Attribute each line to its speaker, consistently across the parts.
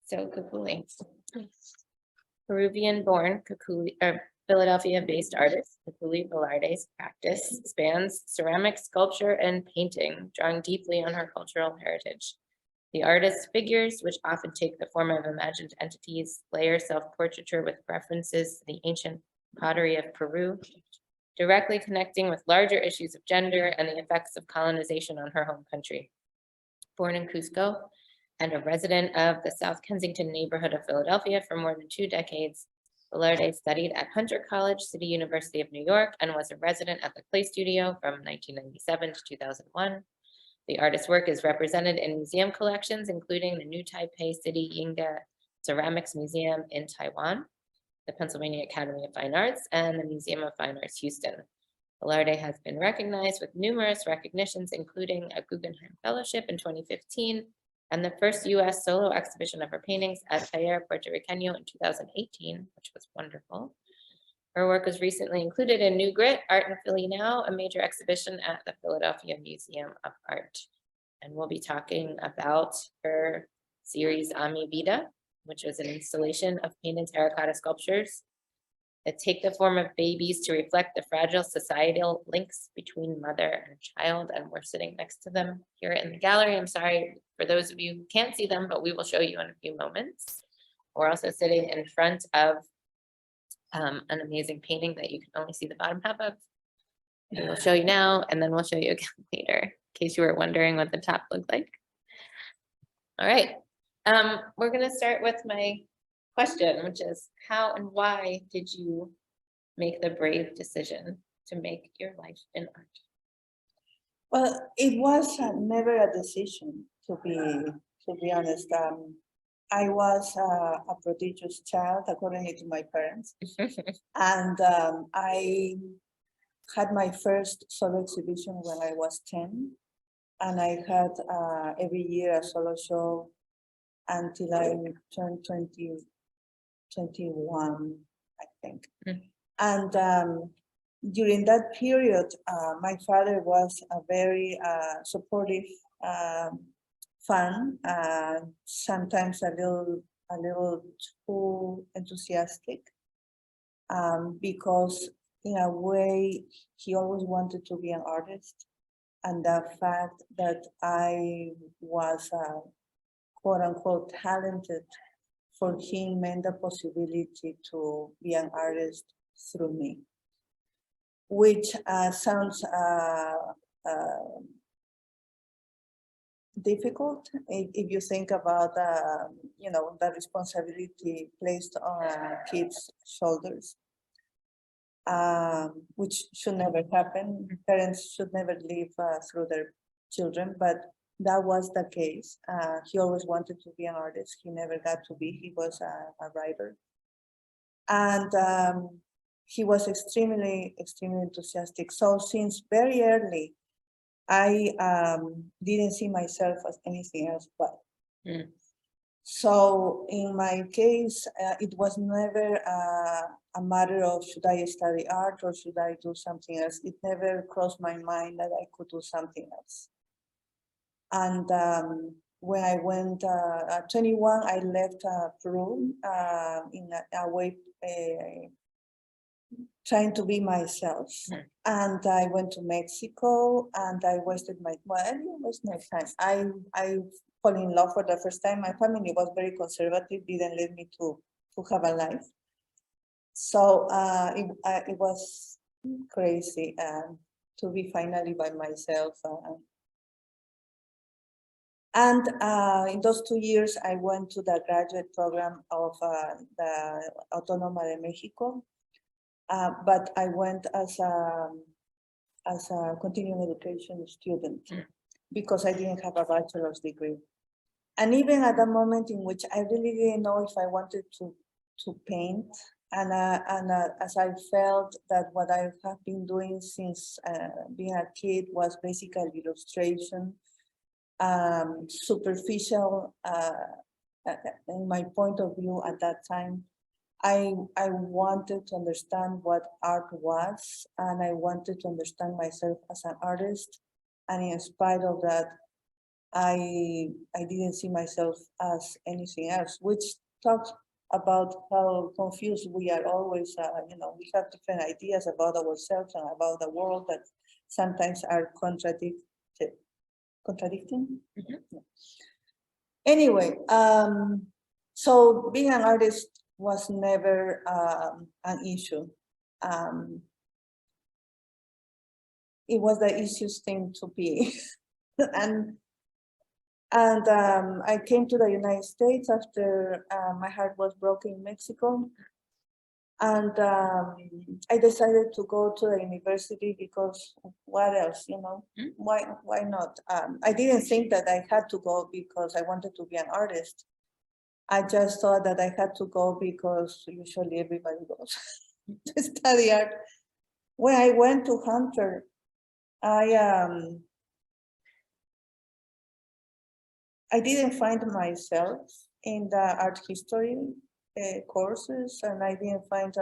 Speaker 1: So Kukuli, Peruvian-born Philadelphia-based artist Kukuli Velarde's practice spans ceramic, sculpture, and painting, drawing deeply on her cultural heritage. The artist's figures, which often take the form of imagined entities, layer self-portraiture with references to the ancient pottery of Peru, directly connecting with larger issues of gender and the effects of colonization on her home country. Born in Cusco and a resident of the South Kensington neighborhood of Philadelphia for more than 2 decades, Velarde studied at Hunter College, City University of New York, and was a resident at the Clay Studio from 1997 to 2001. The artist's work is represented in museum collections, including the New Taipei City Yinga Ceramics Museum in Taiwan, the Pennsylvania Academy of Fine Arts, and the Museum of Fine Arts Houston. Velarde has been recognized with numerous recognitions, including a Guggenheim Fellowship in 2015, and the first U.S. solo exhibition of her paintings at Taller Puerto Riqueño in 2018, which was wonderful. Her work was recently included in New Grit, Art in Philly Now, a major exhibition at the Philadelphia Museum of Art. And we'll be talking about her series A Mi Vida, which was an installation of painted terracotta sculptures that take the form of babies to reflect the fragile societal links between mother and child. And we're sitting next to them here in the gallery. I'm sorry for those of you who can't see them, but we will show you in a few moments. We're also sitting in front of an amazing painting that you can only see the bottom half of. And we'll show you now, and then we'll show you again later, in case you were wondering what the top looked like. All right, we're gonna start with my question, which is how and why did you make the brave decision to make your life in art?
Speaker 2: Well, it was never a decision, to be honest. I was a prodigious child, according to my parents. And I had my first solo exhibition when I was 10. And I had every year a solo show until I turned 21, I think. And during that period, my father was a very supportive fan, sometimes a little too enthusiastic, because in a way he always wanted to be an artist, and the fact that I was quote unquote talented for him meant the possibility to be an artist through me, which sounds difficult if you think about the responsibility placed on a kid's shoulders, which should never happen. Parents should never live through their children, but that was the case. He always wanted to be an artist. He never got to be. He was a writer, and he was extremely enthusiastic. So since very early, I didn't see myself as anything else but. So in my case, it was never a matter of should I study art or should I do something else. It never crossed my mind that I could do something else. And when I went at 21, I left Peru in a way trying to be myself. And I went to Mexico and I wasted my, well, I didn't waste my time. I fell in love for the first time. My family was very conservative, didn't let me to have a life. So it was crazy to be finally by myself. And in those 2 years, I went to the graduate program of the Autónoma de Mexico. But I went as a continuing education student because I didn't have a bachelor's degree. And even at the moment in which I really didn't know if I wanted to paint, and as I felt that what I have been doing since being a kid was basically illustration, superficial in my point of view at that time. I wanted to understand what art was, and I wanted to understand myself as an artist. And in spite of that, I didn't see myself as anything else, which talks about how confused we are always. We have different ideas about ourselves and about the world that sometimes are contradicting.
Speaker 1: Mhm.
Speaker 2: Yeah. Anyway, so being an artist was never an issue. It was the easiest thing to be. and I came to the United States after my heart was broken in Mexico. And I decided to go to the university because what else,
Speaker 1: Mm.
Speaker 2: why not? I didn't think that I had to go because I wanted to be an artist. I just thought that I had to go because usually everybody goes to study art. When I went to Hunter, I didn't find myself in the art history courses, and I didn't find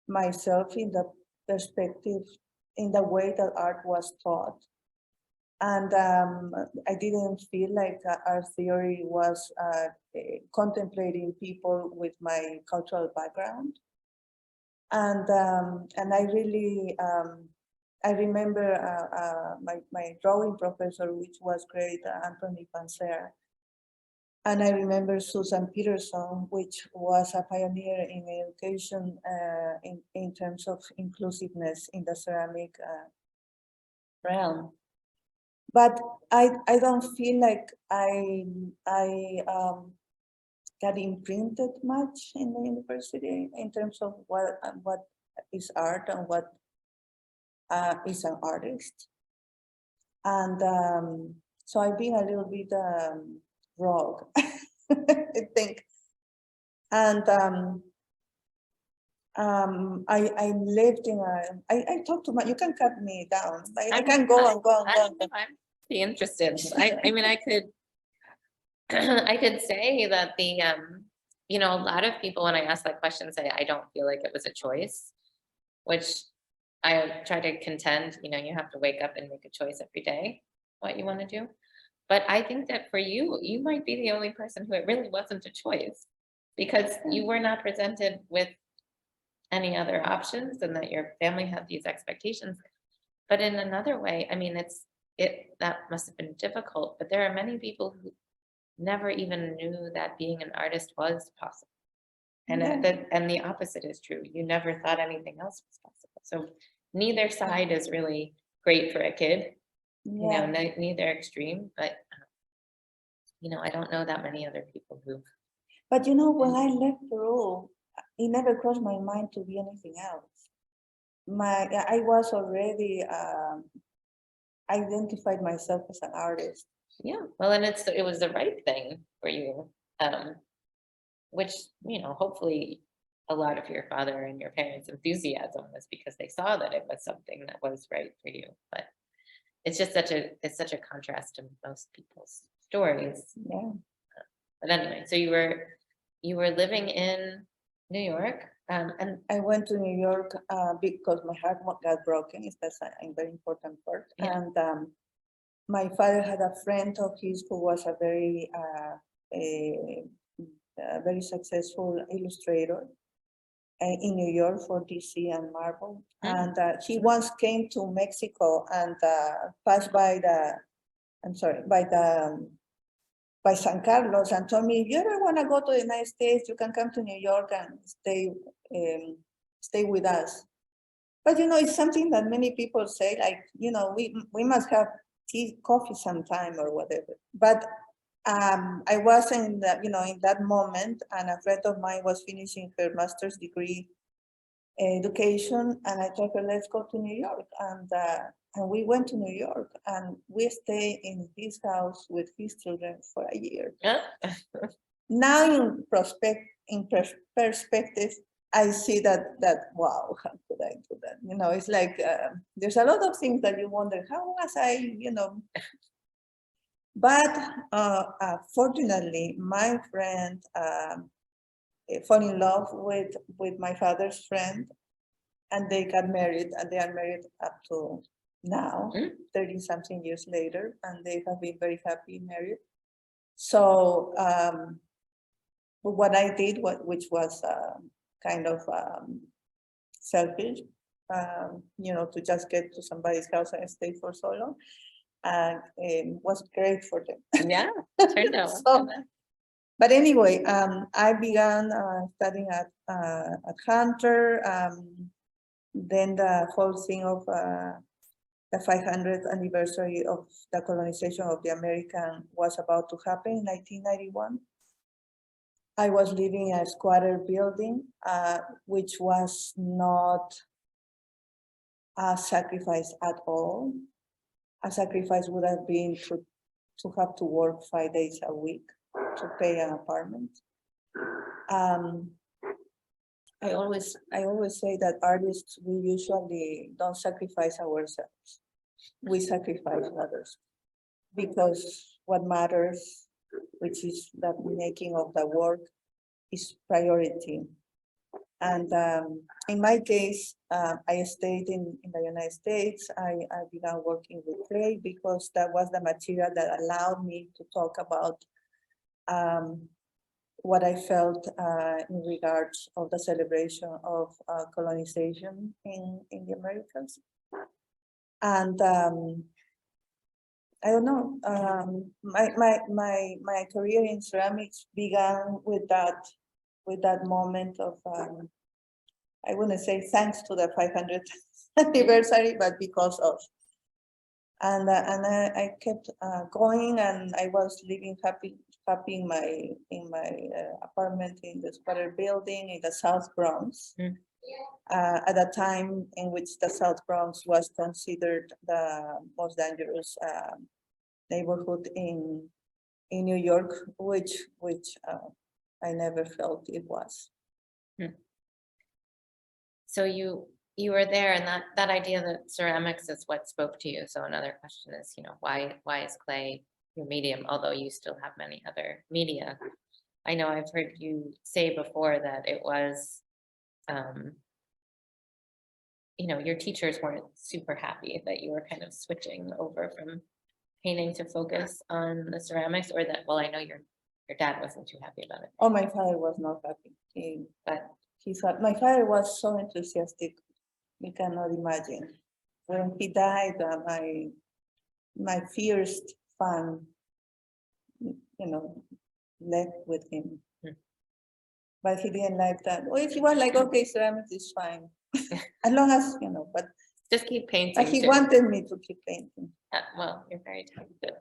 Speaker 2: myself in the perspective, in the way that art was taught. And I didn't feel like art theory was contemplating people with my cultural background. And I really, I remember my drawing professor, which was great, Anthony Panzer. And I remember Susan Peterson, which was a pioneer in education in terms of inclusiveness in the ceramic realm. But I don't feel like I got imprinted much in the university in terms of what is art and what is an artist. And so I've been a little bit rogue, I think. And I lived in I talked to you can cut me down. I can go and go and go.
Speaker 1: I'm be interested. I mean, I could, I could say that a lot of people, when I ask that question, say, I don't feel like it was a choice, which I try to contend, you have to wake up and make a choice every day, what you want to do. But I think that for you, you might be the only person who it really wasn't a choice because you were not presented with any other options and that your family had these expectations. But in another way, I mean, that must have been difficult, but there are many people who never even knew that being an artist was possible. And and the opposite is true. You never thought anything else was possible. So neither side is really great for a kid,
Speaker 2: Yeah.
Speaker 1: neither extreme, but I don't know that many other people who.
Speaker 2: But when I left Peru, it never crossed my mind to be anything else. I was already identified myself as an artist.
Speaker 1: Yeah, well, and it was the right thing for you, which hopefully a lot of your father and your parents' enthusiasm was because they saw that it was something that was right for you. But it's just such a contrast to most people's stories.
Speaker 2: Yeah.
Speaker 1: But anyway, so you were living in New York, and
Speaker 2: I went to New York because my heart got broken. That's a very important part.
Speaker 1: Yeah.
Speaker 2: And my father had a friend of his who was a very very successful illustrator in New York for DC and Marvel. And he once came to Mexico and passed by by San Carlos and told me, if you ever want to go to the United States, you can come to New York and stay with us. But it's something that many people say, like, we must have tea, coffee sometime or whatever. But I was in that moment, and a friend of mine was finishing her master's degree education, and I told her, let's go to New York. And we went to New York, and we stayed in his house with his children for a year. Now, in perspective, I see that wow, how could I do that? It's like there's a lot of things that you wonder, how was I, But fortunately, my friend fell in love with my father's friend, and they got married, and they are married up to now,
Speaker 1: Mm.
Speaker 2: 30 something years later, and they have been very happy married. So what I did, which was kind of selfish, to just get to somebody's house and stay for so long, and was great for them.
Speaker 1: Yeah, turned out.
Speaker 2: So, but anyway, I began studying at Hunter. Then the whole thing of the 500th anniversary of the colonization of the American was about to happen in 1991. I was living in a squatter building, which was not a sacrifice at all. A sacrifice would have been to have to work 5 days a week to pay an apartment. I always say that artists, we usually don't sacrifice ourselves. We sacrifice others, because what matters, which is the making of the work, is priority. And in my case, I stayed in the United States. I began working with clay because that was the material that allowed me to talk about what I felt in regards of the celebration of colonization in the Americas. And I don't know, my career in ceramics began with that moment of, I wouldn't say thanks to the 500th anniversary, but because of. And I kept going, and I was living happy in my apartment in the squatter building in the South Bronx.
Speaker 1: Mm.
Speaker 2: At a time in which the South Bronx was considered the most dangerous neighborhood in New York, which I never felt it was.
Speaker 1: So you were there, and that idea that ceramics is what spoke to you. So another question is, why is clay your medium, although you still have many other media? I know I've heard you say before that it was, your teachers weren't super happy that you were kind of switching over from painting to focus on the ceramics, or that, well, I know your dad wasn't too happy about it.
Speaker 2: Oh, my father was not happy. He thought, my father was so enthusiastic, you cannot imagine. When he died, my fierce fan, left with him. But he didn't like that. Well, he was like, okay, ceramics is fine. As long as, but
Speaker 1: just keep painting.
Speaker 2: But he wanted me to keep painting.
Speaker 1: Well, you're very talented.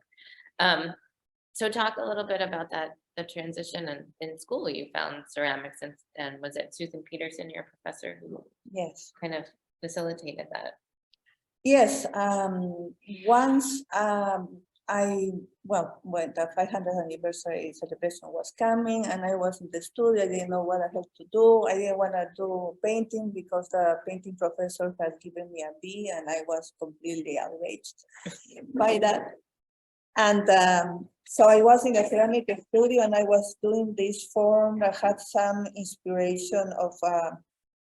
Speaker 1: So talk a little bit about the transition, and in school you found ceramics, and was it Susan Peterson, your professor, who
Speaker 2: Yes
Speaker 1: kind of facilitated that?
Speaker 2: Yes. Once when the 500th anniversary celebration was coming and I was in the studio, I didn't know what I had to do. I didn't want to do painting because the painting professor had given me a B, and I was completely outraged by that. And so I was in the ceramic studio, and I was doing this form that had some inspiration of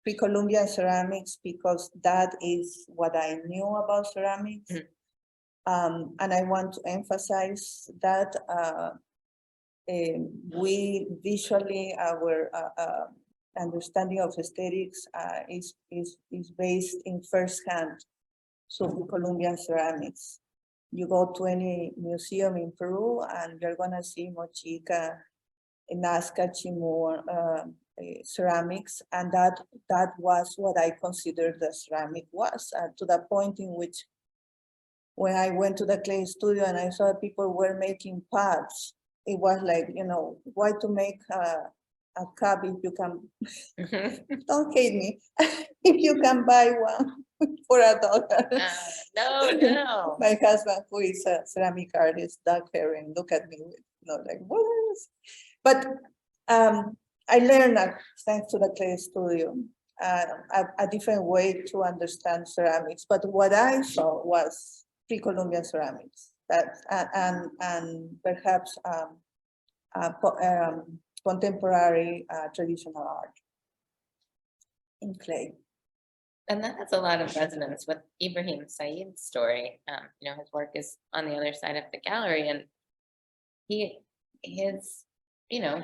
Speaker 2: pre-Columbian ceramics, because that is what I knew about ceramics. And I want to emphasize that we visually, our understanding of aesthetics is based in firsthand. So Colombian ceramics. You go to any museum in Peru, and you're gonna see Mochica, Nazca, Chimor, ceramics, and that was what I considered the ceramic was, to the point in which, when I went to the clay studio and I saw people were making pots, it was like, why to make a cup if you can, don't hate me, if you can buy one for $1.
Speaker 1: No.
Speaker 2: My husband, who is a ceramic artist, Doug Herring, look at me with, like, what is? But I learned that, thanks to the clay studio, a different way to understand ceramics. But what I saw was pre-Columbian ceramics, that and perhaps contemporary traditional art in clay.
Speaker 1: And that has a lot of resonance with Ibrahim Saeed's story. His work is on the other side of the gallery, and his, you know,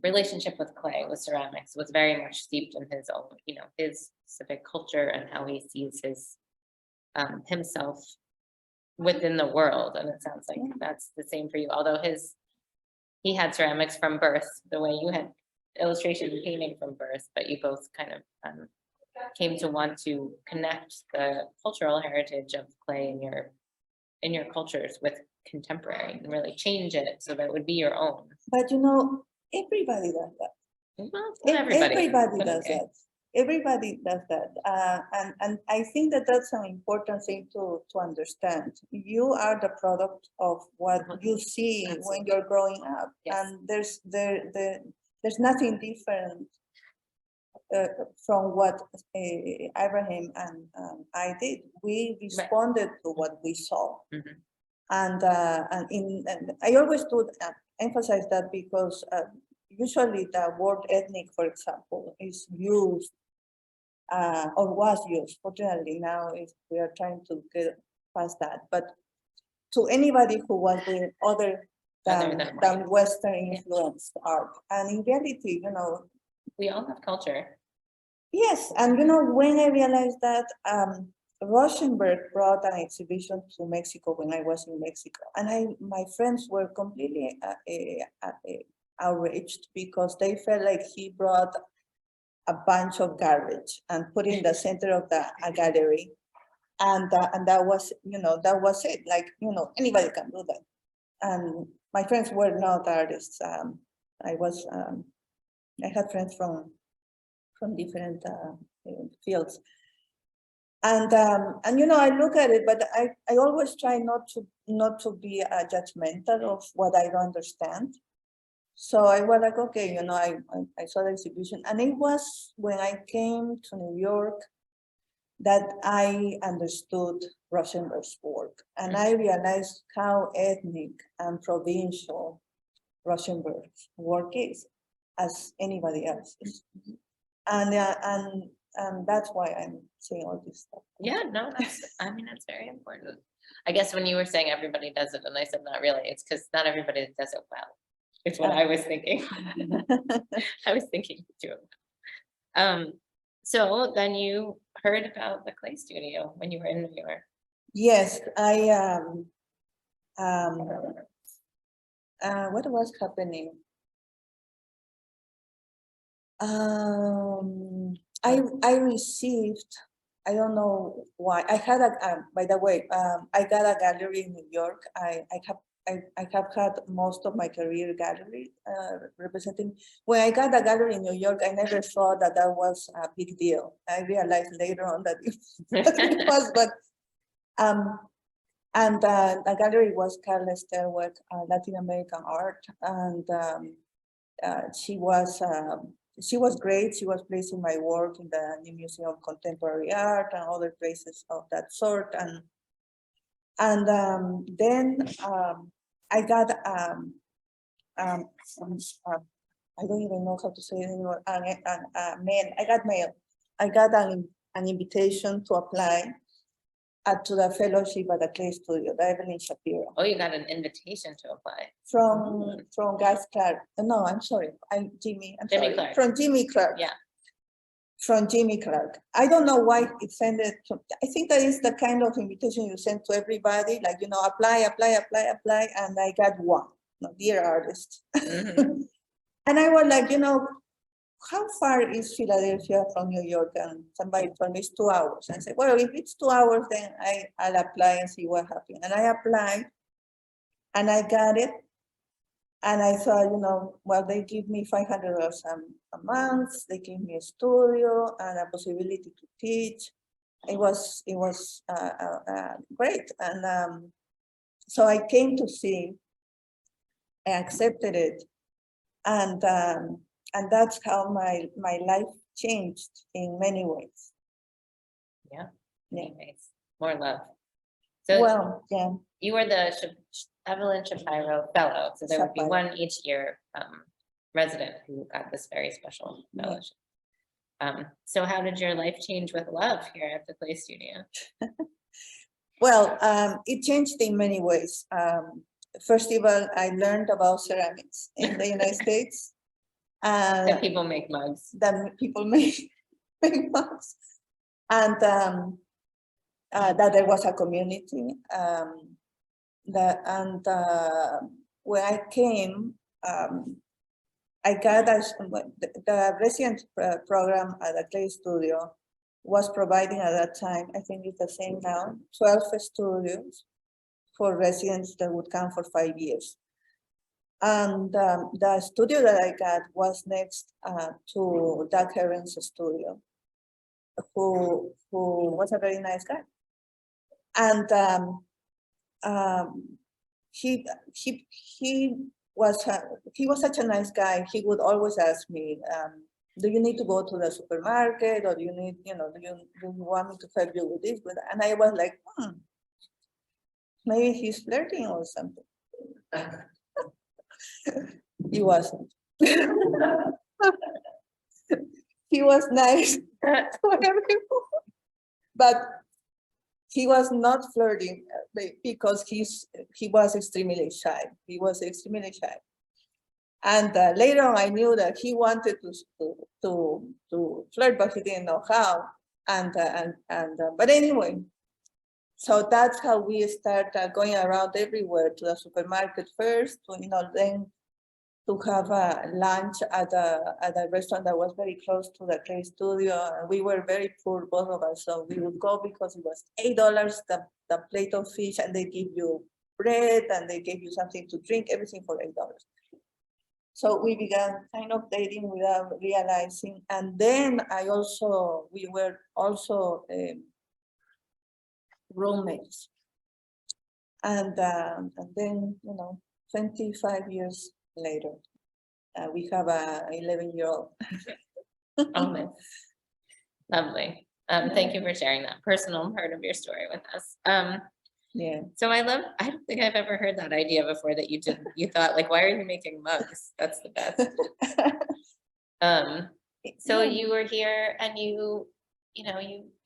Speaker 1: relationship with clay, with ceramics, was very much steeped in his own, his specific culture and how he sees his himself within the world. And it sounds like that's the same for you. Although he had ceramics from birth, the way you had illustration and painting from birth, but you both kind of came to want to connect the cultural heritage of clay in your cultures with contemporary and really change it so that it would be your own.
Speaker 2: But everybody does that.
Speaker 1: Well, not everybody.
Speaker 2: Everybody
Speaker 1: but
Speaker 2: does
Speaker 1: okay.
Speaker 2: that. Everybody does that. And I think that that's an important thing to understand. You are the product of what you see when you're growing up.
Speaker 1: Yes.
Speaker 2: And there's nothing different from what Abraham and I did. We responded to what we saw.
Speaker 1: Mhm.
Speaker 2: And I always do emphasize that because usually the word ethnic, for example, is used or was used. Fortunately, now we are trying to get past that. But to anybody who was with other than Western influenced art, and in reality,
Speaker 1: we all have culture.
Speaker 2: Yes, and when I realized that Rauschenberg brought an exhibition to Mexico when I was in Mexico, and my friends were completely outraged because they felt like he brought a bunch of garbage and put it in the center of the gallery, and that was it. Like anybody can do that, and my friends were not artists. I had friends from different fields. And I look at it, but I always try not to be judgmental of what I don't understand. So I was like, okay, I saw the exhibition, and it was when I came to New York that I understood Rauschenberg's work, and I realized how ethnic and provincial Rauschenberg's work is, as anybody else's. And that's why I'm saying all this stuff.
Speaker 1: Yeah, no, that's very important. I guess when you were saying everybody does it, and I said not really, it's because not everybody does it well. It's what I was thinking. I was thinking to do it. So then you heard about the clay studio when you were in New York.
Speaker 2: Yes, what was happening? I received, I don't know why. I had by the way, I got a gallery in New York. I have had most of my career gallery representing. When I got a gallery in New York, I never thought that was a big deal. I realized later on that it was, but and the gallery was Carla Stelweck, Latin American art, and she was great. She was placing my work in the New Museum of Contemporary Art and other places of that sort. And then I got I don't even know how to say it anymore. Mail. I got mail. I got an invitation to apply to the fellowship at the Clay Studio, the Evelyn Shapiro.
Speaker 1: Oh, you got an invitation to apply
Speaker 2: from Gus Clark. No, I'm sorry. Jimmy Clark. From Jimmy Clark.
Speaker 1: Yeah.
Speaker 2: From Jimmy Clark. I don't know why it sent it to, I think that is the kind of invitation you send to everybody, like, apply, and I got one, dear artist.
Speaker 1: Mm-hmm.
Speaker 2: And I was like, how far is Philadelphia from New York? And somebody told me it's 2 hours. And I said, well, if it's 2 hours, then I'll apply and see what happens. And I applied and I got it. And I thought, well, they give me $500 a month. They give me a studio and a possibility to teach. It was great. And so I came to see, I accepted it. And that's how my life changed in many ways.
Speaker 1: Yeah.
Speaker 2: Yeah.
Speaker 1: Nice. More love. So
Speaker 2: well, yeah.
Speaker 1: You were the Evelyn Shapiro Fellow, so there would be one each year resident who got this very special fellowship. So how did your life change with love here at the Clay Studio?
Speaker 2: Well, it changed in many ways. First of all, I learned about ceramics in the United States.
Speaker 1: That people make mugs.
Speaker 2: That people make mugs. And that there was a community. When I came, I got the resident program at the Clay Studio was providing at that time, I think it's the same now, 12 studios for residents that would come for 5 years. And the studio that I got was next to Doug Heron's studio, who was a very nice guy. And he was such a nice guy. He would always ask me, do you need to go to the supermarket, or do you need, do you want me to help you with this? And I was like, maybe he's flirting or something. He wasn't. He was nice, but he was not flirting because he was extremely shy. He was extremely shy. And later on, I knew that he wanted to flirt, but he didn't know how. But anyway, so that's how we started going around everywhere, to the supermarket first, then to have a lunch at a restaurant that was very close to the Clay Studio. And we were very poor, both of us, so we would go because it was $8 the plate of fish, and they give you bread and they gave you something to drink, everything for $8. So we began kind of dating without realizing. And then we were also roommates. And then, 25 years later, we have a 11-year-old.
Speaker 1: Oh, nice. Lovely. Thank you for sharing that personal part of your story with us.
Speaker 2: Yeah.
Speaker 1: So I don't think I've ever heard that idea before, that you thought, like, why are you making mugs? That's the best. So you were here, and you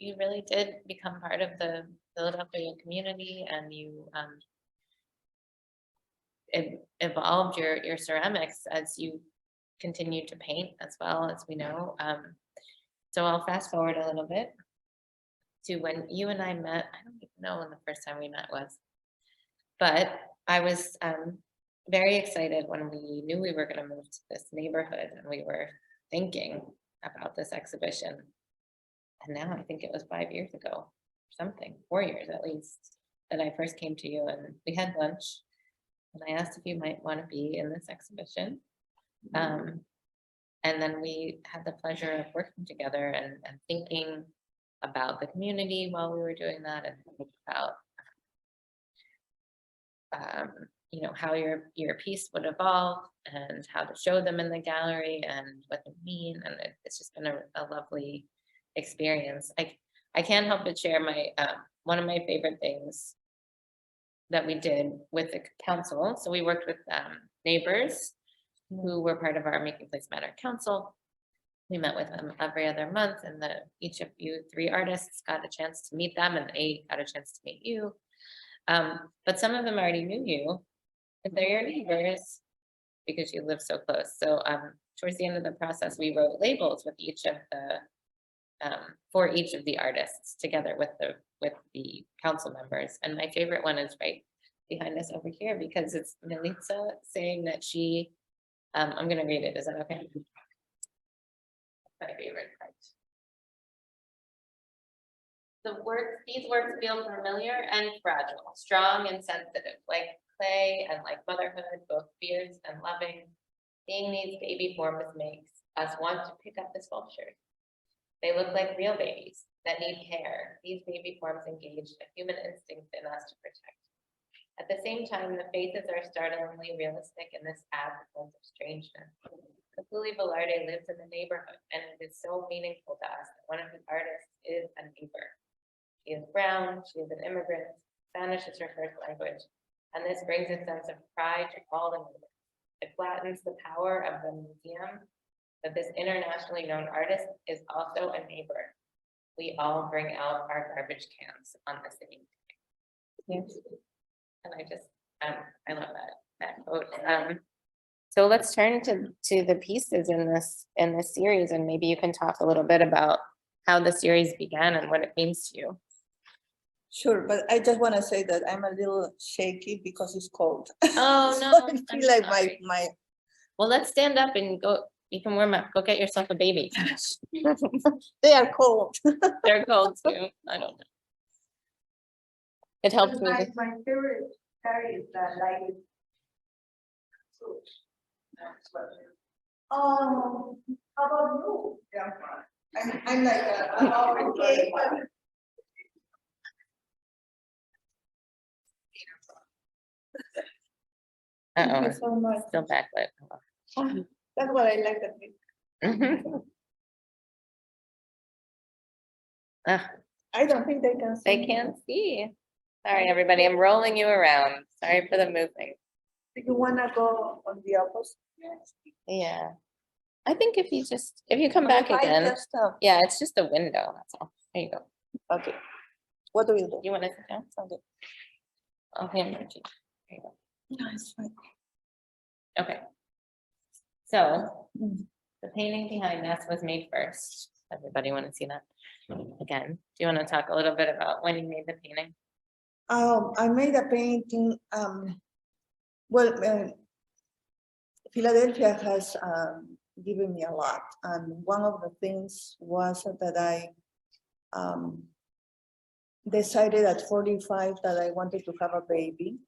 Speaker 1: really did become part of the Philadelphia community, and you evolved your ceramics as you continued to paint as well, as we know. So I'll fast forward a little bit to when you and I met. I don't even know when the first time we met was, but I was very excited when we knew we were going to move to this neighborhood, and we were thinking about this exhibition. And now I think it was 5 years ago, or something, 4 years at least, that I first came to you, and we had lunch, and I asked if you might want to be in this exhibition. And then we had the pleasure of working together and thinking about the community while we were doing that, and thinking about how your piece would evolve, and how to show them in the gallery, and what they mean. And it's just been a lovely experience. I can't help but share my one of my favorite things that we did with the council. So we worked with neighbors who were part of our Making Place Matter Council. We met with them every other month, and each of you 3 artists got a chance to meet them, and they got a chance to meet you. But some of them already knew you, and they're your neighbors because you live so close. So towards the end of the process, we wrote labels with each of the for each of the artists, together with the council members. And my favorite one is right behind us over here, because it's Melitza saying that she, I'm going to read it. Is that okay? My favorite part. These works feel familiar and fragile, strong and sensitive, like clay and like motherhood, both fierce and loving. Seeing these baby forms makes us want to pick up the sculptures. They look like real babies that need care. These baby forms engage a human instinct in us to protect. At the same time, the faces are startlingly realistic, and this adds a sense of strangeness. Kukuli Velarde lives in the neighborhood, and it is so meaningful to us that one of the artists is a neighbor. She is brown, she is an immigrant, Spanish is her first language, and this brings a sense of pride to all the neighbors. It flattens the power of the museum that this internationally known artist is also a neighbor. We all bring out our garbage cans on the same day.
Speaker 2: Yes.
Speaker 1: And I love that quote. So let's turn to the pieces in this series, and maybe you can talk a little bit about how the series began and what it means to you.
Speaker 2: Sure, but I just want to say that I'm a little shaky because it's cold.
Speaker 1: Oh,
Speaker 2: So
Speaker 1: no,
Speaker 2: I
Speaker 1: I'm
Speaker 2: feel like
Speaker 1: sorry.
Speaker 2: my
Speaker 1: Well, let's stand up and go. You can warm up. Go get yourself a baby.
Speaker 2: they are cold.
Speaker 1: They're cold too. I don't know. It helps me.
Speaker 2: My favorite curry is the light. Oh, how about you? Yeah, I'm like okay. Thank
Speaker 1: Uh-oh,
Speaker 2: you so much.
Speaker 1: still backlit.
Speaker 2: That's what I like that
Speaker 1: Ah,
Speaker 2: I don't think they can see.
Speaker 1: they can't see. Sorry, everybody. I'm rolling you around. Sorry for the moving.
Speaker 2: Do you wanna go on the opposite?
Speaker 1: Yeah. I think if you come
Speaker 2: Or
Speaker 1: back
Speaker 2: if I
Speaker 1: again,
Speaker 2: just,
Speaker 1: yeah, it's just a window. That's all. There you go.
Speaker 2: okay. What do you do?
Speaker 1: You want to sit down?
Speaker 2: Okay.
Speaker 1: I'll hand it to you. There you go.
Speaker 2: No, it's fine.
Speaker 1: Okay. So
Speaker 2: Mm.
Speaker 1: the painting behind us was made first. Everybody want to see that again? Do you want to talk a little bit about when you made the painting?
Speaker 2: I made a painting. Well, Philadelphia has given me a lot, and one of the things was that I decided at 45 that I wanted to have a baby.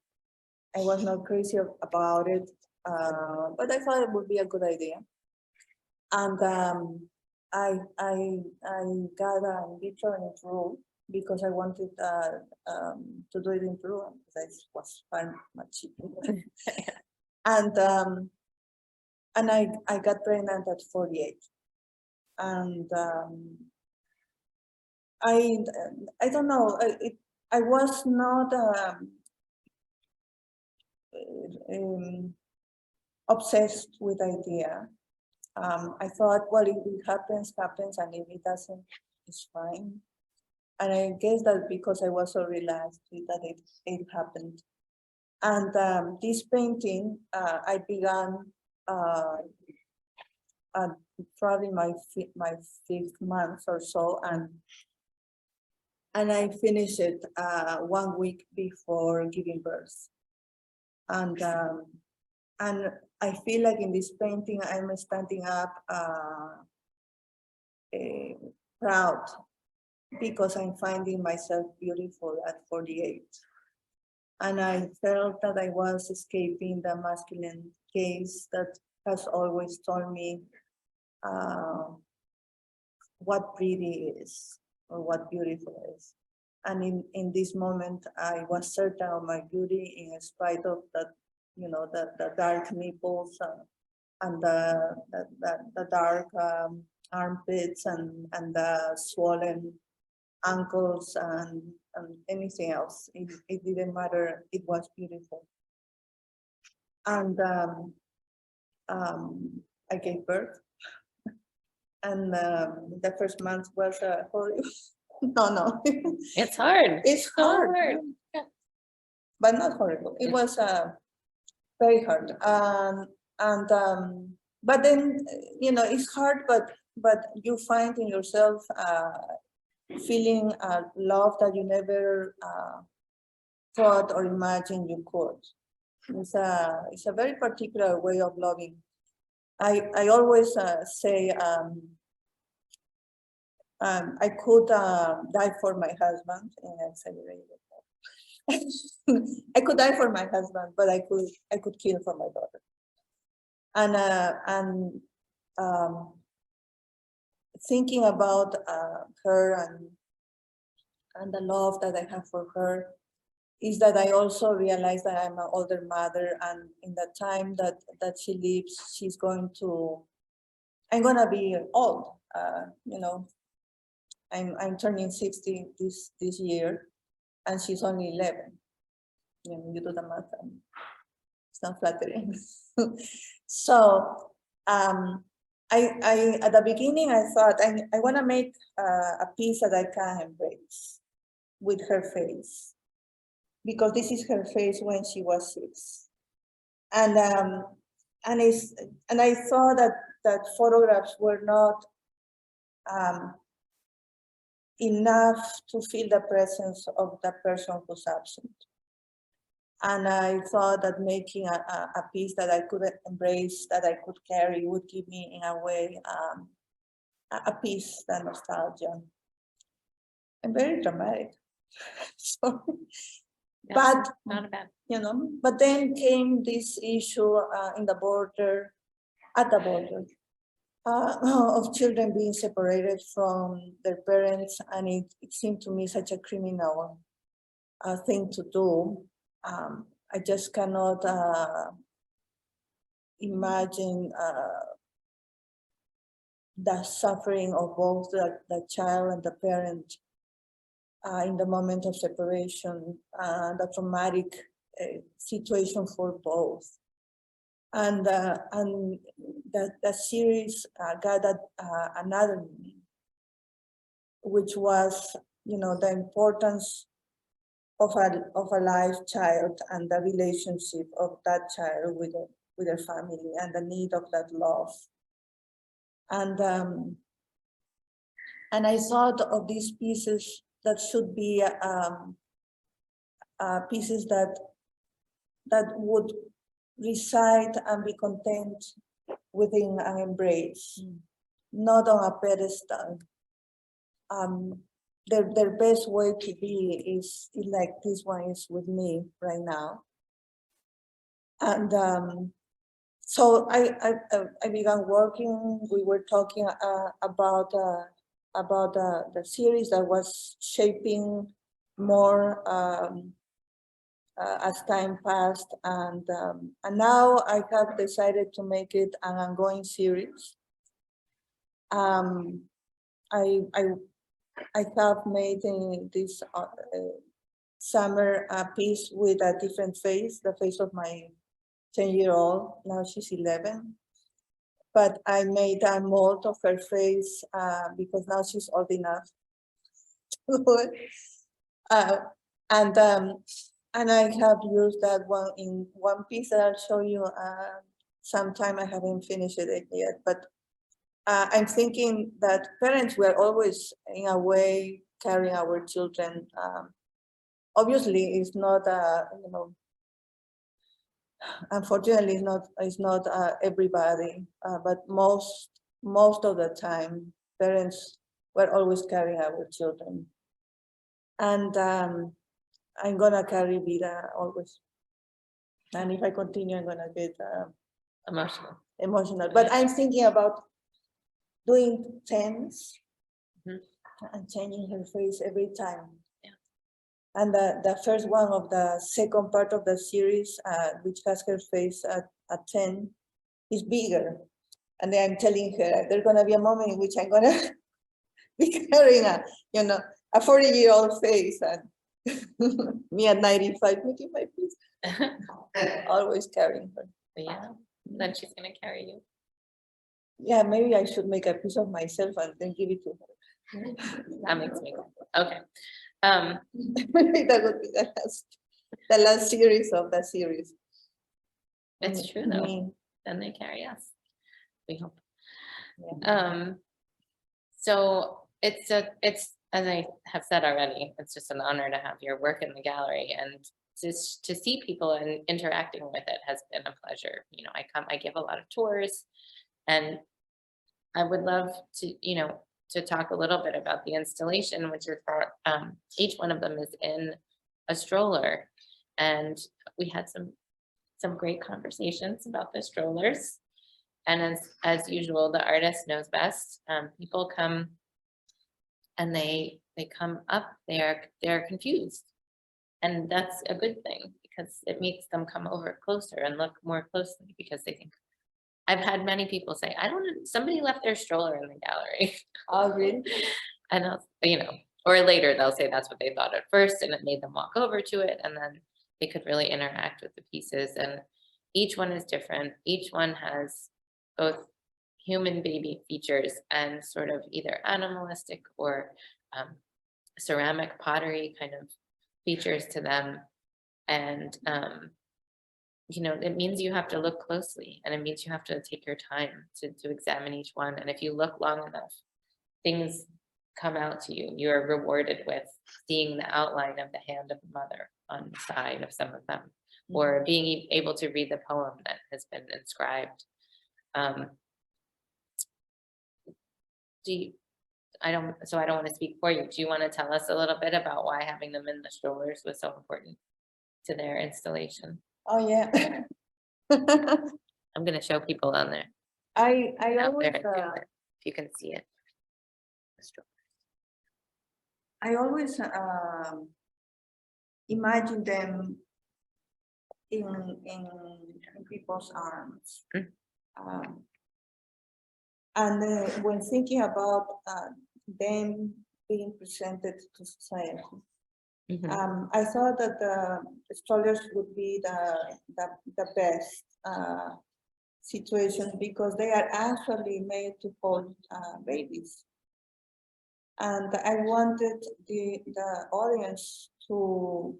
Speaker 2: I was not crazy about it, but I thought it would be a good idea. And I got an vitro in Peru because I wanted to do it in Peru. That was far much cheaper. And I got pregnant at 48, and I don't know. I was not obsessed with the idea. I thought, well, if it happens, happens, and if it doesn't, it's fine. And I guess that because I was so relaxed with that, it happened. And this painting, I began probably my fifth month or so, and I finished it 1 week before giving birth. And I feel like in this painting, I'm standing up proud because I'm finding myself beautiful at 48. And I felt that I was escaping the masculine gaze that has always told me what pretty is or what beautiful is. And in this moment, I was certain of my beauty in spite of that, you know, the dark nipples and the dark armpits and the swollen ankles and anything else. It didn't matter. It was beautiful. And I gave birth. And the first month was horrible. No.
Speaker 1: It's hard.
Speaker 2: It's hard.
Speaker 1: Yeah.
Speaker 2: But not horrible. It was very hard. But then, you know, it's hard, but you find in yourself feeling love that you never thought or imagined you could. It's a very particular way of loving. I always say I could die for my husband, and I celebrated that. I could die for my husband, but I could kill for my daughter. And thinking about her and the love that I have for her is that I also realize that I'm an older mother, and in the time that she lives, I'm gonna be old. You know, I'm turning 60 this year, and she's only 11. You know, you do the math, and it's not flattering. So at the beginning, I thought I want to make a piece that I can embrace with her face, because this is her face when she was 6. And I saw that photographs were not enough to feel the presence of the person who's absent. And I thought that making a piece that I could embrace, that I could carry, would give me, in a way, a piece, the nostalgia. I'm very dramatic. So,
Speaker 1: Yeah,
Speaker 2: but
Speaker 1: not bad.
Speaker 2: but then came this issue at the border, of children being separated from their parents, and it seemed to me such a criminal thing to do. I just cannot imagine the suffering of both the child and the parent in the moment of separation, the traumatic situation for both. And the series got another meaning, which was, the importance of a live child and the relationship of that child with their family, and the need of that love. And I thought of these pieces that should be pieces that would reside and be contained within an embrace, not on a pedestal. Their best way to be is like this one is with me right now. And so I began working. We were talking about the series that was shaping more as time passed, and now I have decided to make it an ongoing series. I have made this summer a piece with a different face, the face of my 10-year-old. Now she's 11. But I made a mold of her face because now she's old enough. And I have used that one in one piece that I'll show you sometime. I haven't finished it yet, but I'm thinking that parents were always, in a way, carrying our children. Obviously, it's not, unfortunately, it's not everybody, but most of the time, parents were always carrying our children. And I'm gonna carry Vida always. And if I continue, I'm gonna get emotional. But I'm thinking about doing 10s and changing her face every time.
Speaker 1: Yeah.
Speaker 2: And the first one of the second part of the series, which has her face at 10, is bigger. And then I'm telling her there's gonna be a moment in which I'm gonna be carrying a 40-year-old face, and me at 95 making my piece. Always carrying her.
Speaker 1: Yeah, then she's gonna carry you.
Speaker 2: Yeah, maybe I should make a piece of myself and then give it to her.
Speaker 1: That makes me go. Okay.
Speaker 2: Maybe that would be the last series of the series.
Speaker 1: It's true though. Then they carry us. We hope.
Speaker 2: Yeah.
Speaker 1: So it's as I have said already, it's just an honor to have your work in the gallery, and just to see people and interacting with it has been a pleasure. I give a lot of tours, and I would love to, to talk a little bit about the installation, which is each one of them is in a stroller, and we had some great conversations about the strollers. And as usual, the artist knows best. People come and they come up, they're confused, and that's a good thing because it makes them come over closer and look more closely, because they think, I've had many people say, somebody left their stroller in the gallery.
Speaker 2: Oh, really?
Speaker 1: And or later they'll say that's what they thought at first, and it made them walk over to it, and then they could really interact with the pieces. And each one is different. Each one has both human baby features and sort of either animalistic or ceramic pottery kind of features to them. And you know, it means you have to look closely, and it means you have to take your time to examine each one. And if you look long enough, things come out to you. You are rewarded with seeing the outline of the hand of the mother on the side of some of them, or being able to read the poem that has been inscribed. Do you, I don't want to speak for you. Do you want to tell us a little bit about why having them in the strollers was so important to their installation?
Speaker 2: Oh, yeah.
Speaker 1: I'm going to show people on there.
Speaker 2: I
Speaker 1: Out
Speaker 2: always,
Speaker 1: there, if you can see it.
Speaker 2: I always imagine them in people's arms. And when thinking about them being presented to society, I thought that the strollers would be the best situation, because they are actually made to hold babies. And I wanted the audience to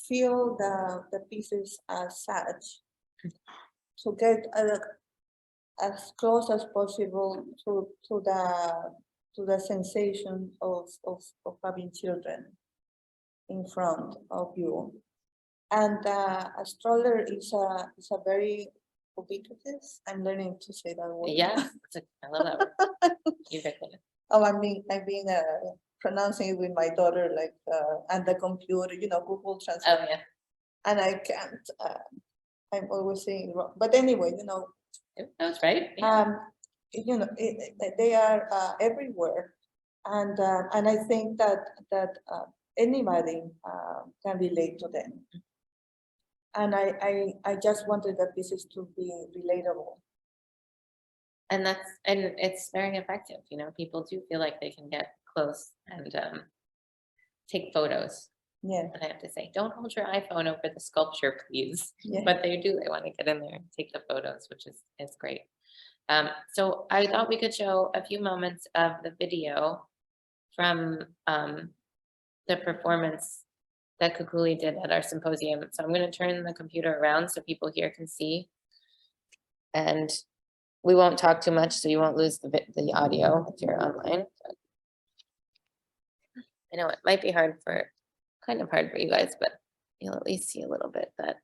Speaker 2: feel the pieces as such, to get as close as possible to the sensation of having children in front of you. And a stroller is a very ubiquitous. I'm learning to say that word.
Speaker 1: Yeah, I love that word. Ubiquitous.
Speaker 2: Oh, I've been pronouncing it with my daughter, like and the computer, Google Translate.
Speaker 1: Oh yeah.
Speaker 2: And I can't. I'm always saying it wrong. But anyway,
Speaker 1: That's right. Yeah.
Speaker 2: They are everywhere, and I think that anybody can relate to them. And I just wanted the pieces to be relatable.
Speaker 1: And it's very effective. People do feel like they can get close and take photos.
Speaker 2: Yeah.
Speaker 1: And I have to say, don't hold your iPhone over the sculpture, please.
Speaker 2: Yeah.
Speaker 1: But they do. They want to get in there and take the photos, which is great. So I thought we could show a few moments of the video from the performance that Kukuli did at our symposium. So I'm going to turn the computer around so people here can see. And we won't talk too much, so you won't lose the audio if you're online. I know it might be kind of hard for you guys, but you'll at least see a little bit that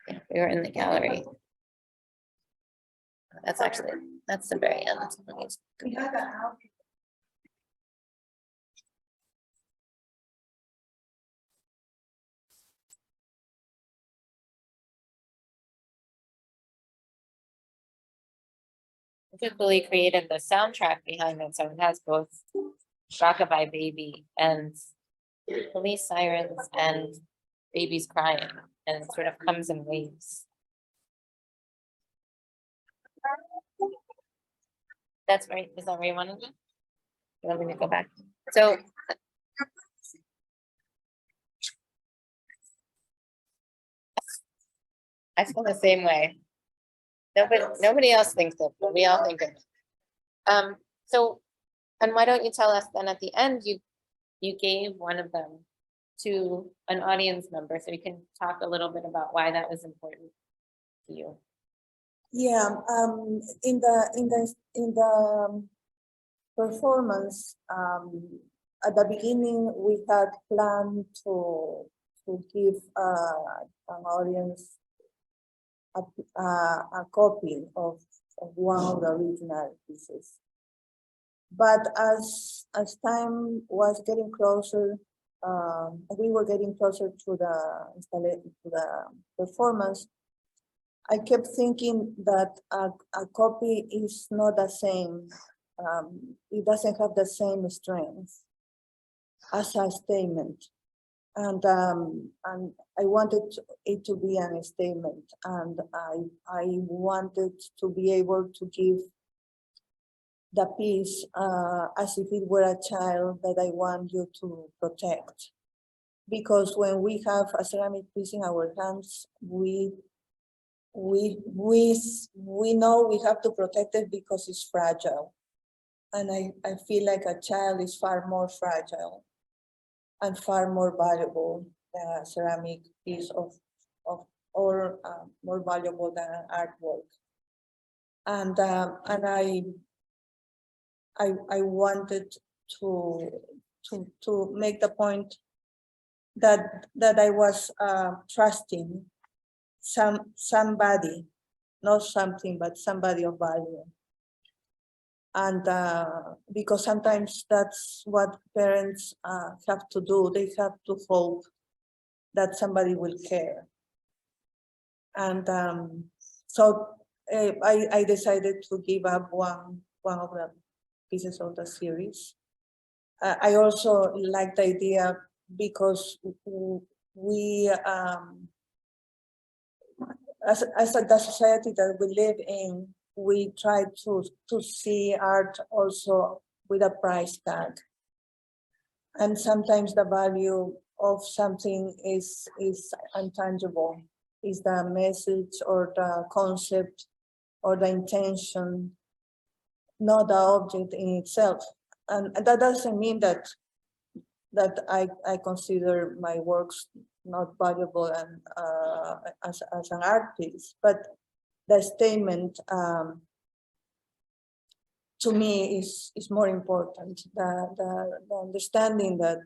Speaker 1: yeah, we were in the gallery. That's the very end. Let me go back. Kukuli created the soundtrack behind it, so it has both Rockabye Baby and police sirens and babies crying, and it sort of comes in waves. That's right. Is that where you want to go? You want me to go back? So I feel the same way. Nobody else thinks it, but we all think it. So, and why don't you tell us then at the end, you gave one of them to an audience member, so you can talk a little bit about why that was important to you.
Speaker 2: Yeah, in the performance, at the beginning we had planned to give an audience a copy of one of the original pieces. But as time was getting closer, we were getting closer to the performance, I kept thinking that a copy is not the same. It doesn't have the same strength as a statement. And I wanted it to be a statement, and I wanted to be able to give the piece as if it were a child that I want you to protect. because when we have a ceramic piece in our hands, we know we have to protect it because it's fragile. And I feel like a child is far more fragile and far more valuable than a ceramic piece or more valuable than an artwork. And I wanted to make the point that I was trusting somebody, not something, but somebody of value. And because sometimes that's what parents have to do. They have to hope that somebody will care. And so I decided to give up one of the pieces of the series. I also like the idea because we, as the society that we live in, we try to see art also with a price tag. And sometimes the value of something is intangible, is the message or the concept or the intention, not the object in itself. And that doesn't mean that I consider my works not valuable and as an art piece, but the statement to me is more important. The understanding that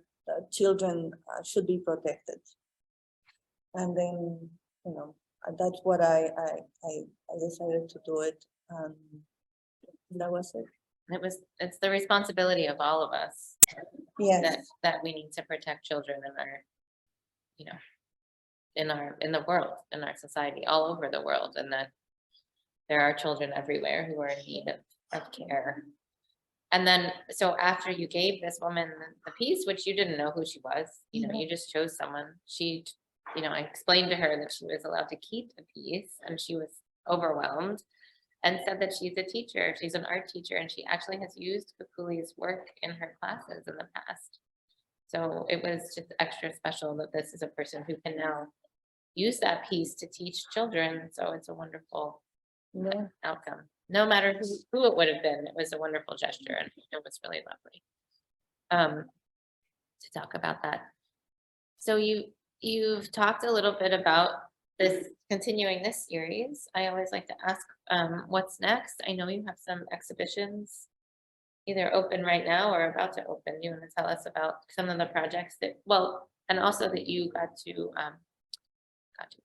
Speaker 2: children should be protected, and then that's what I decided to do it. That was it.
Speaker 1: It's the responsibility of all of us
Speaker 2: Yes.
Speaker 1: that we need to protect children in the world, in our society, all over the world, and that there are children everywhere who are in need of care. And then, so after you gave this woman the piece, which you didn't know who she was, you just chose someone. She, I explained to her that she was allowed to keep the piece, and she was overwhelmed, and said that she's a teacher. She's an art teacher, and she actually has used Kukuli's work in her classes in the past. So it was just extra special that this is a person who can now use that piece to teach children. So it's a wonderful outcome. No matter who it would have been, it was a wonderful gesture, and it was really lovely to talk about that. So you've talked a little bit about this continuing this series. I always like to ask what's next. I know you have some exhibitions either open right now or about to open. You want to tell us about some of the projects and also that you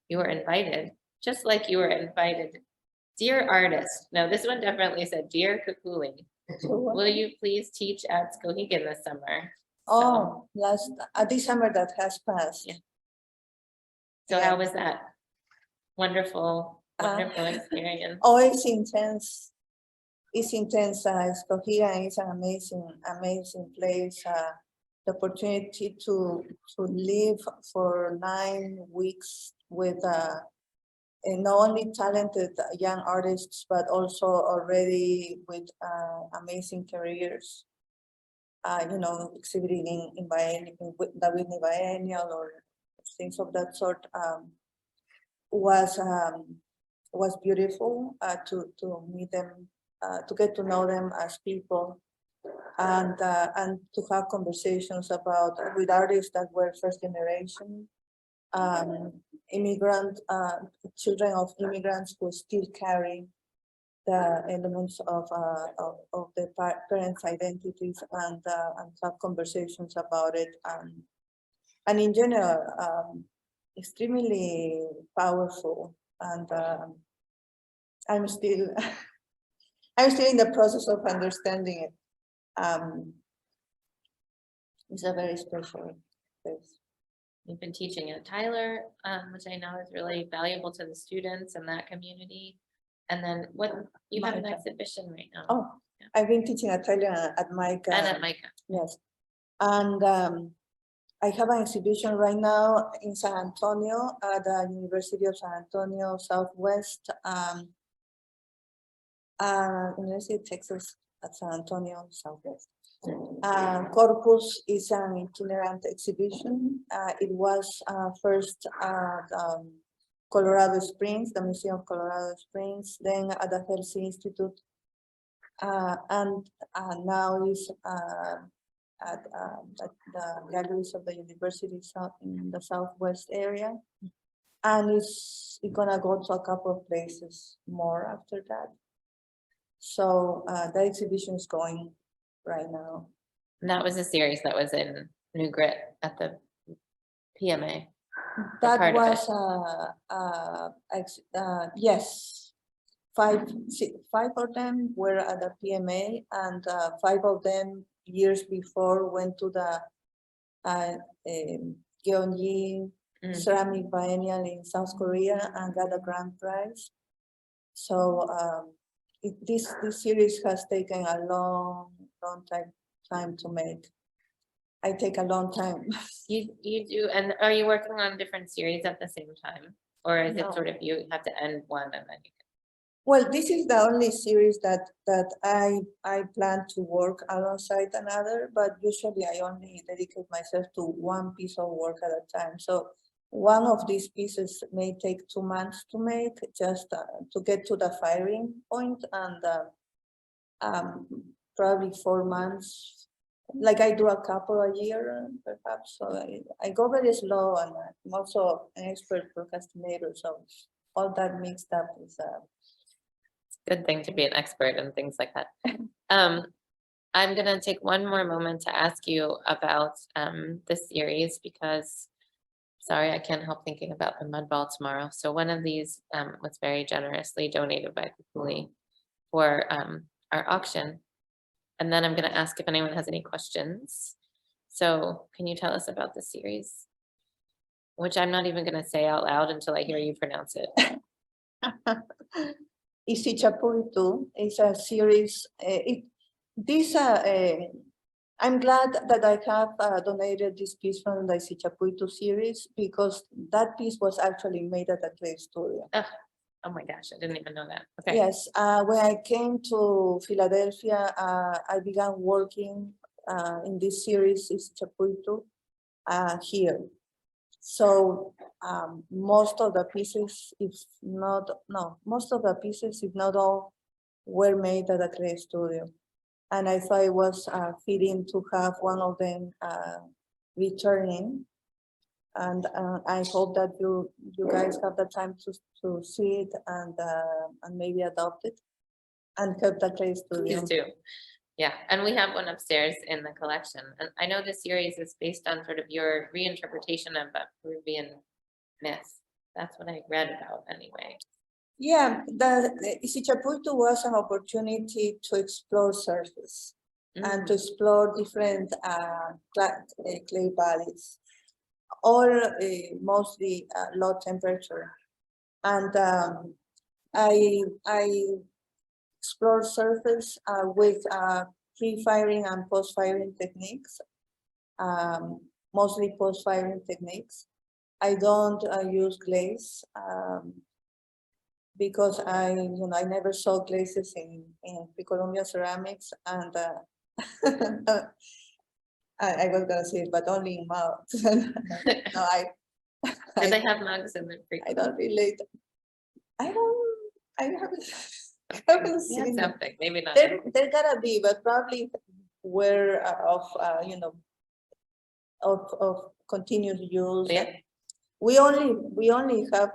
Speaker 1: you were invited, just like you were invited. Dear artist, no, this one definitely said, Dear Kukuli, will you please teach at Skowhegan this summer?
Speaker 2: Oh, this summer that has passed.
Speaker 1: Yeah. So how was that? Wonderful experience.
Speaker 2: Oh, it's intense. It's intense. Skowhegan is an amazing place. The opportunity to live for 9 weeks with not only talented young artists, but also already with amazing careers. Exhibiting in the Whitney Biennial or things of that sort was beautiful to meet them, to get to know them as people, and to have conversations with artists that were first generation, immigrant children of immigrants who still carry the elements of the parents' identities, and have conversations about it, and in general extremely powerful. And I'm still in the process of understanding it. It's a very special place.
Speaker 1: You've been teaching at Tyler, which I know is really valuable to the students in that community. And then you have an exhibition right now.
Speaker 2: Oh, yeah. I've been teaching at Tyler at Micah.
Speaker 1: And at Micah.
Speaker 2: Yes. And I have an exhibition right now in San Antonio at the University of San Antonio Southwest, University of Texas at San Antonio Southwest. Corpus is an itinerant exhibition. It was first at Colorado Springs, the Museum of Colorado Springs, then at the Helsinki Institute, and now is at the galleries of the university in the southwest area, and it's gonna go to a couple of places more after that. So the exhibition is going right now.
Speaker 1: And that was a series that was in New Grit at the PMA.
Speaker 2: That
Speaker 1: part of it.
Speaker 2: was yes, five of them were at the PMA, and 5 of them years before went to the Gyeonggi Ceramic Biennial in South Korea and got a grand prize. So this series has taken a long time to make. I take a long time.
Speaker 1: You do, and are you working on different series at the same time? Or is
Speaker 2: No.
Speaker 1: it sort of you have to end one and then you
Speaker 2: Well, this is the only series that I plan to work alongside another, but usually I only dedicate myself to one piece of work at a time. So one of these pieces may take 2 months to make, just to get to the firing point, and probably 4 months. Like I do a couple a year, perhaps. So I go very slow, and I'm also an expert procrastinator. So all that mixed up is
Speaker 1: good thing to be an expert and things like that. I'm gonna take one more moment to ask you about the series because, sorry, I can't help thinking about the mud ball tomorrow. So one of these was very generously donated by Kukuli for our auction. And then I'm gonna ask if anyone has any questions. So can you tell us about the series? Which I'm not even gonna say out loud until I hear you pronounce it.
Speaker 2: Isichapuitu is a series. I'm glad that I have donated this piece from the Isichapuitu series because that piece was actually made at a clay studio.
Speaker 1: Oh my gosh, I didn't even know that. Okay.
Speaker 2: Yes, when I came to Philadelphia, I began working in this series, Isichapuitu, here. So most of the pieces, if not all, were made at the clay studio. And I thought it was fitting to have one of them returning. And I hope that you guys have the time to see it and maybe adopt it and help the clay studio.
Speaker 1: Please do. Yeah, and we have one upstairs in the collection. And I know this series is based on sort of your reinterpretation of a Peruvian myth. That's what I read about anyway.
Speaker 2: Yeah, the Isichapuitu was an opportunity to explore surface and to explore different clay bodies, all mostly low temperature. And I explore surface with pre-firing and post-firing techniques, mostly post-firing techniques. I don't use glaze because I never saw glazes in Colombia ceramics, and I was gonna say it, but only in mouth. No,
Speaker 1: Do they have mugs in the
Speaker 2: I don't relate. I haven't seen
Speaker 1: something, maybe not.
Speaker 2: There gotta be, but probably were of continuous use.
Speaker 1: Yeah.
Speaker 2: We only have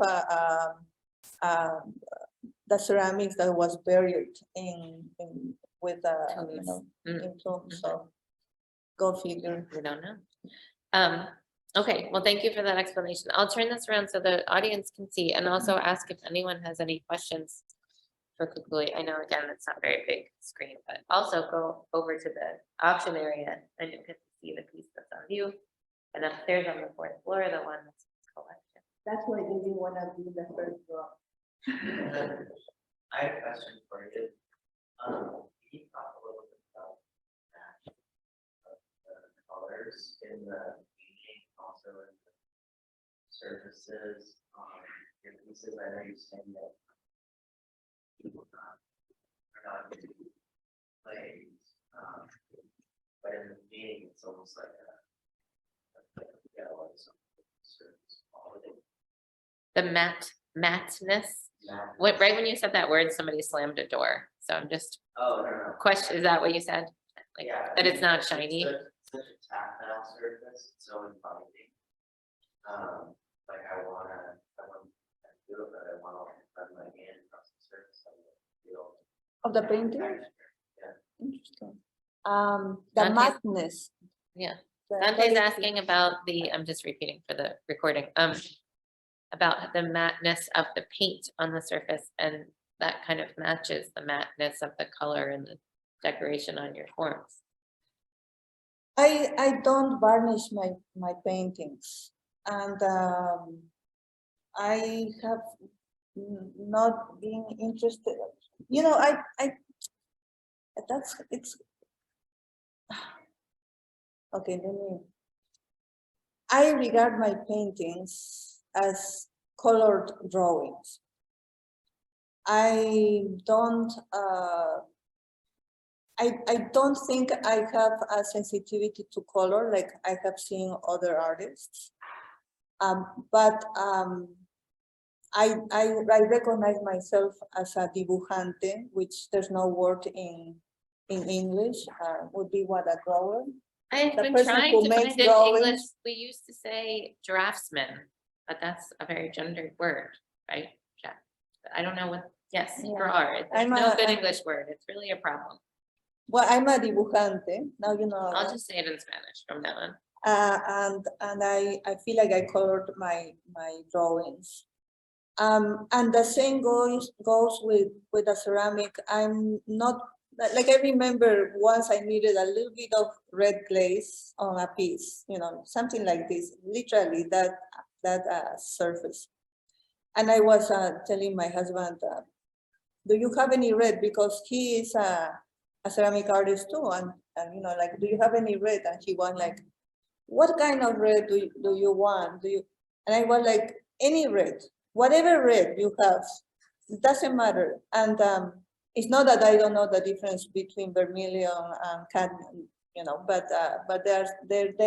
Speaker 2: the ceramics that was buried in with in tombs. So go figure.
Speaker 1: We don't know. Okay, well, thank you for that explanation. I'll turn this around so the audience can see and also ask if anyone has any questions for Kukuli. I know, again, it's not a very big screen, but also go over to the auction area and you can see the piece that's on view. And upstairs on the 4th floor, the one that's collection.
Speaker 2: That's why they didn't want to be the first row.
Speaker 3: I have a question for you. Can you talk a little bit about the colors in the painting, also in the surfaces, your pieces? I know you're saying that people are not using clays. but in the beginning, it's almost like surface quality.
Speaker 1: The matteness.
Speaker 3: Matte.
Speaker 1: What, right when you said that word, somebody slammed a door. So I'm just
Speaker 3: Oh, no, no.
Speaker 1: question, is that what you said? Like,
Speaker 3: Yeah.
Speaker 1: that it's not shiny?
Speaker 3: Such a tactile surface, it's so inviting. Like I wanna do it, but I wanna run my hand across the surface of the feel.
Speaker 2: Of the painting?
Speaker 3: Yeah.
Speaker 2: Interesting. The
Speaker 1: Okay.
Speaker 2: madness.
Speaker 1: Yeah.
Speaker 2: the
Speaker 1: Dante's
Speaker 2: quality.
Speaker 1: asking about the, I'm just repeating for the recording, about the matteness of the paint on the surface, and that kind of matches the matteness of the color and the decoration on your forms.
Speaker 2: I don't varnish my paintings, and I have not been interested. You know, it's okay. I regard my paintings as colored drawings. I don't think I have a sensitivity to color like I have seen other artists. But I recognize myself as a dibujante, which there's no word in English, would be what, a drawer?
Speaker 1: I've
Speaker 2: The
Speaker 1: been
Speaker 2: person
Speaker 1: trying
Speaker 2: who
Speaker 1: to
Speaker 2: makes
Speaker 1: find in English,
Speaker 2: drawings.
Speaker 1: we used to say draftsman, but that's a very gendered word, right? Yeah. I don't know what, yes,
Speaker 2: Yeah.
Speaker 1: drawer, there's
Speaker 2: I'm
Speaker 1: no
Speaker 2: a-
Speaker 1: good
Speaker 2: I'm-
Speaker 1: English word, it's really a problem.
Speaker 2: Well, I'm a dibujante, now you know.
Speaker 1: I'll just say it in Spanish from now on.
Speaker 2: And I feel like I colored my drawings. And the same goes with the ceramic. I'm not, like, I remember once I needed a little bit of red glaze on a piece, you know, something like this, literally that surface. And I was telling my husband, do you have any red? Because he is a ceramic artist too. And you know, like, do you have any red? And he was like, what kind of red do you want? And I was like, any red, whatever red you have, it doesn't matter. And it's not that I don't know the difference between vermilion and cadmium, you know, but there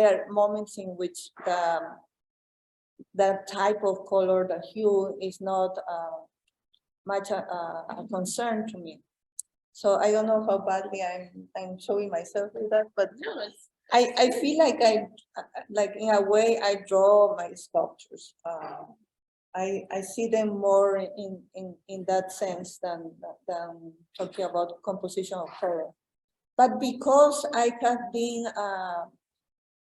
Speaker 2: are moments in which the type of color, the hue is not much a concern to me. So I don't know how badly I'm showing myself with that, but
Speaker 1: No, it's,
Speaker 2: I feel like like in a way I draw my sculptures. I see them more in that sense than talking about composition of color. But because I have been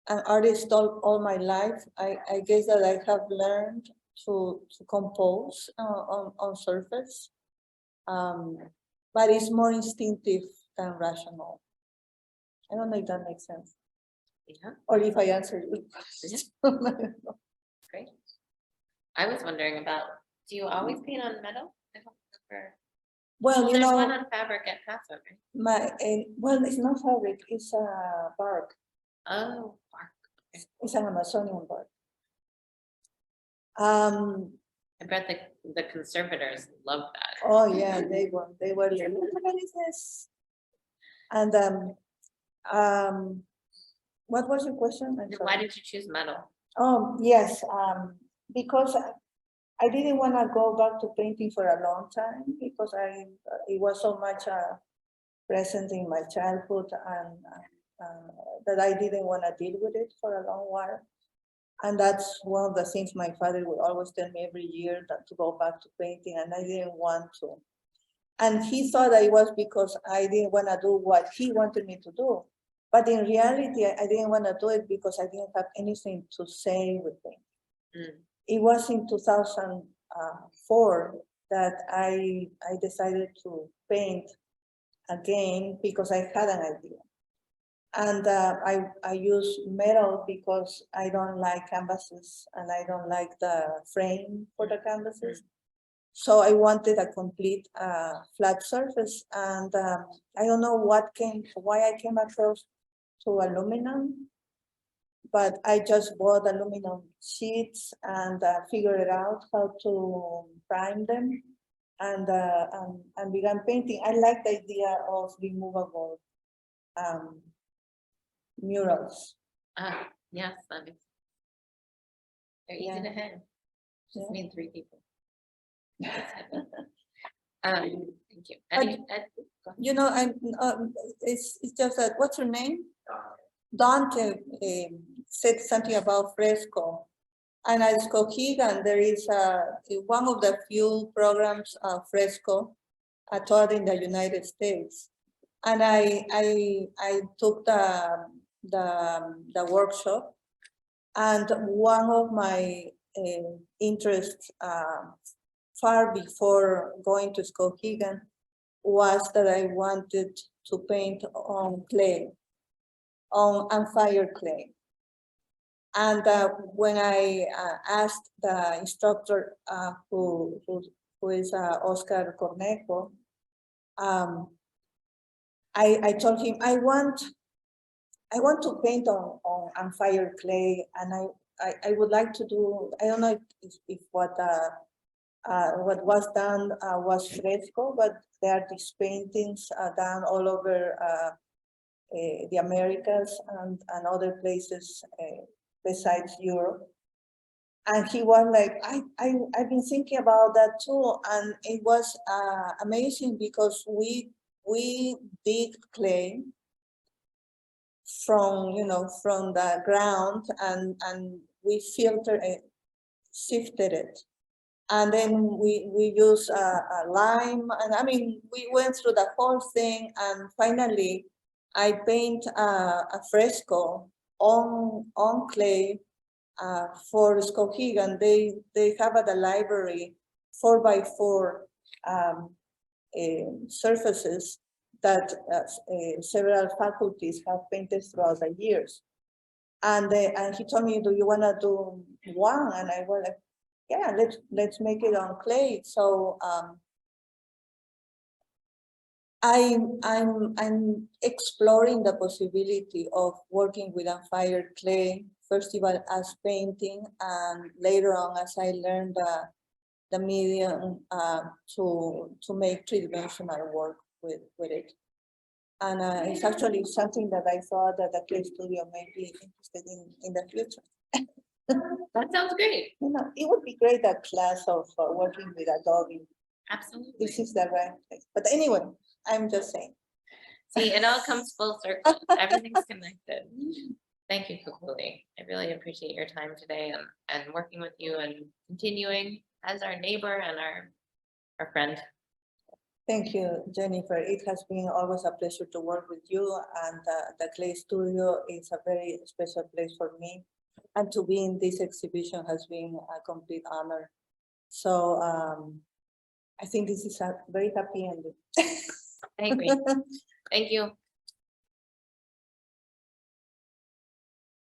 Speaker 2: an artist all my life, I guess that I have learned to compose on surface. But it's more instinctive than rational. I don't know if that makes sense.
Speaker 1: yeah,
Speaker 2: Or if I answered your question.
Speaker 1: great. I was wondering about, do you always paint on metal? I don't remember.
Speaker 2: Well, you
Speaker 1: There's
Speaker 2: know,
Speaker 1: one on fabric at Paso, right?
Speaker 2: well, it's not fabric, it's bark.
Speaker 1: Oh, bark.
Speaker 2: It's an Amazonian bark.
Speaker 1: I bet the conservators love that.
Speaker 2: Oh yeah, they were like, what is this? And what was your question? I'm
Speaker 1: Why
Speaker 2: sorry.
Speaker 1: did you choose metal?
Speaker 2: Oh, yes, because I didn't want to go back to painting for a long time because it was so much present in my childhood and that I didn't want to deal with it for a long while. And that's one of the things my father would always tell me every year, that to go back to painting, and I didn't want to. And he thought that it was because I didn't want to do what he wanted me to do. But in reality, I didn't want to do it because I didn't have anything to say with him.
Speaker 1: Mm.
Speaker 2: It was in 2004 that I decided to paint again because I had an idea. And I use metal because I don't like canvases and I don't like the frame for the canvases. So I wanted a complete flat surface, and I don't know why I came across to aluminum, but I just bought aluminum sheets and figured out how to prime them and began painting. I like the idea of removable murals.
Speaker 1: Yes, that makes. They're easy
Speaker 2: Yeah.
Speaker 1: to hang. Just
Speaker 2: Yeah.
Speaker 1: need 3 people. Thank you.
Speaker 2: But-
Speaker 1: Go ahead.
Speaker 2: You know, it's just that, what's your name? Dante said something about fresco. And at Skowhegan, there is one of the few programs of fresco taught in the United States. And I took the workshop, and one of my interests far before going to Skowhegan was that I wanted to paint on clay, on fire clay. And when I asked the instructor who is Oscar Cornejo, I told him I want to paint on fire clay, and I would like to do, I don't know if what was done was fresco, but there are these paintings done all over the Americas and other places besides Europe. And he was like, I've been thinking about that too. And it was amazing because we dig clay from, from the ground, and we filter it, sifted it. And then we use a lime, and I mean, we went through the whole thing, and finally I paint a fresco on clay for Skowhegan. They have at the library 4x4 surfaces that several faculties have painted throughout the years. And he told me, do you want to do one? And I was like, yeah, let's make it on clay. So I'm exploring the possibility of working with unfired clay, first of all as painting, and later on as I learned the medium to make three-dimensional work with it. And it's actually something that I thought that the clay studio may be interested in the future.
Speaker 1: That sounds great.
Speaker 2: It would be great, a class of working with Adobe.
Speaker 1: Absolutely.
Speaker 2: This is the right place. But anyway, I'm just saying.
Speaker 1: See, it all comes full circle. Everything's connected. Thank you, Kukuli. I really appreciate your time today and working with you and continuing as our neighbor and our friend.
Speaker 2: Thank you, Jennifer. It has been always a pleasure to work with you, and the Clay Studio is a very special place for me. And to be in this exhibition has been a complete honor. So I think this is a very happy ending.
Speaker 1: I agree. Thank you.